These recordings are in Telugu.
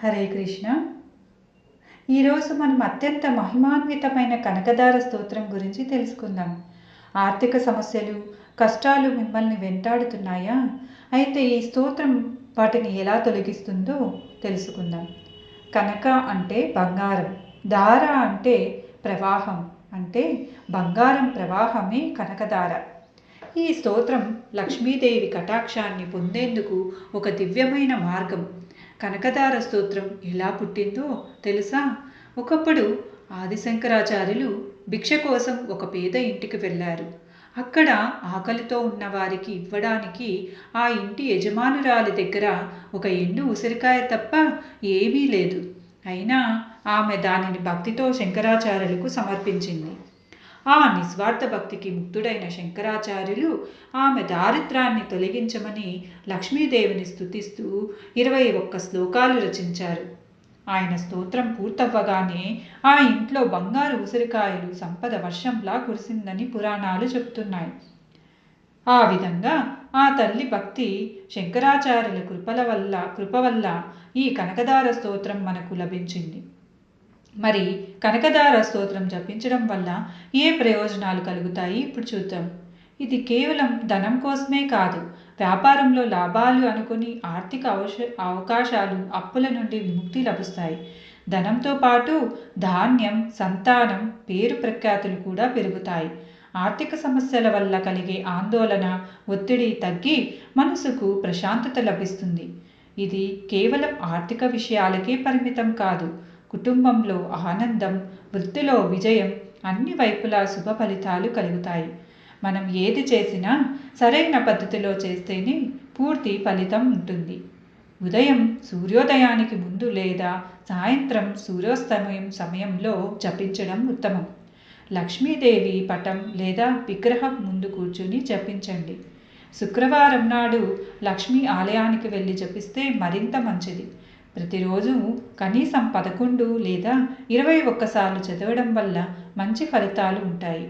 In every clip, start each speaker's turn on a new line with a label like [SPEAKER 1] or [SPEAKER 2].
[SPEAKER 1] హరే కృష్ణ. ఈరోజు మనం అత్యంత మహిమాన్వితమైన కనకదార స్తోత్రం గురించి తెలుసుకుందాం. ఆర్థిక సమస్యలు, కష్టాలు మిమ్మల్ని వెంటాడుతున్నాయా? అయితే ఈ స్తోత్రం వాటిని ఎలా తొలగిస్తుందో తెలుసుకుందాం. కనక అంటే బంగారం, దార అంటే ప్రవాహం, అంటే బంగారం ప్రవాహమే కనకదార. ఈ స్తోత్రం లక్ష్మీదేవి కటాక్షాన్ని పొందేందుకు ఒక దివ్యమైన మార్గం. కనకదార స్తోత్రం ఎలా పుట్టిందో తెలుసా? ఒకప్పుడు ఆదిశంకరాచార్యులు భిక్ష కోసం ఒక పేద ఇంటికి వెళ్ళారు. అక్కడ ఆకలితో ఉన్న వారికి ఇవ్వడానికి ఆ ఇంటి యజమానురాలి దగ్గర ఒక ఎండు ఉసిరికాయ తప్ప ఏమీ లేదు. అయినా ఆమె దానిని భక్తితో శంకరాచార్యులకు సమర్పించింది. ఆ నిస్వార్థ భక్తికి ముక్తుడైన శంకరాచార్యులు ఆమె దారిద్రాన్ని తొలగించమని లక్ష్మీదేవిని స్తుతిస్తూ 21 శ్లోకాలు రచించారు. ఆయన స్తోత్రం పూర్తవ్వగానే ఆ ఇంట్లో బంగారు ఉసిరికాయలు సంపద వర్షంలా కురిసిందని పురాణాలు చెబుతున్నాయి. ఆ విధంగా ఆ తల్లి భక్తి, శంకరాచార్యుల కృప వల్ల ఈ కనకదార స్తోత్రం మనకు లభించింది. మరి కనకదార స్తోత్రం జపించడం వల్ల ఏ ప్రయోజనాలు కలుగుతాయి ఇప్పుడు చూద్దాం. ఇది కేవలం ధనం కోసమే కాదు, వ్యాపారంలో లాభాలు అనుకుని ఆర్థిక అవకాశాలు, అప్పుల నుండి విముక్తి లభిస్తాయి. ధనంతో పాటు ధాన్యం, సంతానం, పేరు ప్రఖ్యాతులు కూడా పెరుగుతాయి. ఆర్థిక సమస్యల వల్ల కలిగే ఆందోళన, ఒత్తిడి తగ్గి మనసుకు ప్రశాంతత లభిస్తుంది. ఇది కేవలం ఆర్థిక విషయాలకే పరిమితం కాదు. కుటుంబంలో ఆనందం, వృత్తిలో విజయం, అన్ని వైపులా శుభ ఫలితాలు కలుగుతాయి. మనం ఏది చేసినా సరైన పద్ధతిలో చేస్తేనే పూర్తి ఫలితం ఉంటుంది. ఉదయం సూర్యోదయానికి ముందు లేదా సాయంత్రం సూర్యాస్తమయం సమయంలో జపించడం ఉత్తమం. లక్ష్మీదేవి పటం లేదా విగ్రహం ముందు కూర్చుని జపించండి. శుక్రవారం నాడు లక్ష్మీ ఆలయానికి వెళ్ళి జపిస్తే మరింత మంచిది. ప్రతిరోజు కనీసం 11 లేదా 21 సార్లు చదవడం వల్ల మంచి ఫలితాలు ఉంటాయి.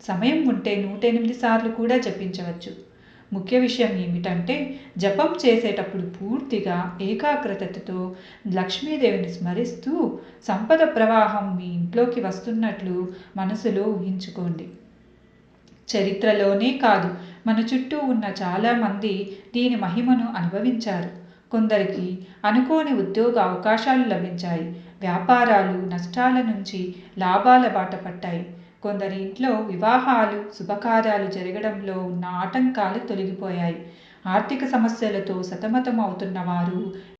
[SPEAKER 1] సమయం ఉంటే 108 సార్లు కూడా జపించవచ్చు. ముఖ్య విషయం ఏమిటంటే, జపం చేసేటప్పుడు పూర్తిగా ఏకాగ్రతతో లక్ష్మీదేవిని స్మరిస్తూ సంపద ప్రవాహం మీ ఇంట్లోకి వస్తున్నట్లు మనసులో ఊహించుకోండి. చరిత్రలోనే కాదు, మన చుట్టూ ఉన్న చాలామంది దీని మహిమను అనుభవించారు. కొందరికి అనుకోని ఉద్యోగ అవకాశాలు లభించాయి. వ్యాపారాలు నష్టాల నుంచి లాభాల బాట పట్టాయి. కొందరి ఇంట్లో వివాహాలు, శుభకార్యాలు జరగడంలో ఉన్న ఆటంకాలు తొలగిపోయాయి. ఆర్థిక సమస్యలతో సతమతం అవుతున్న వారు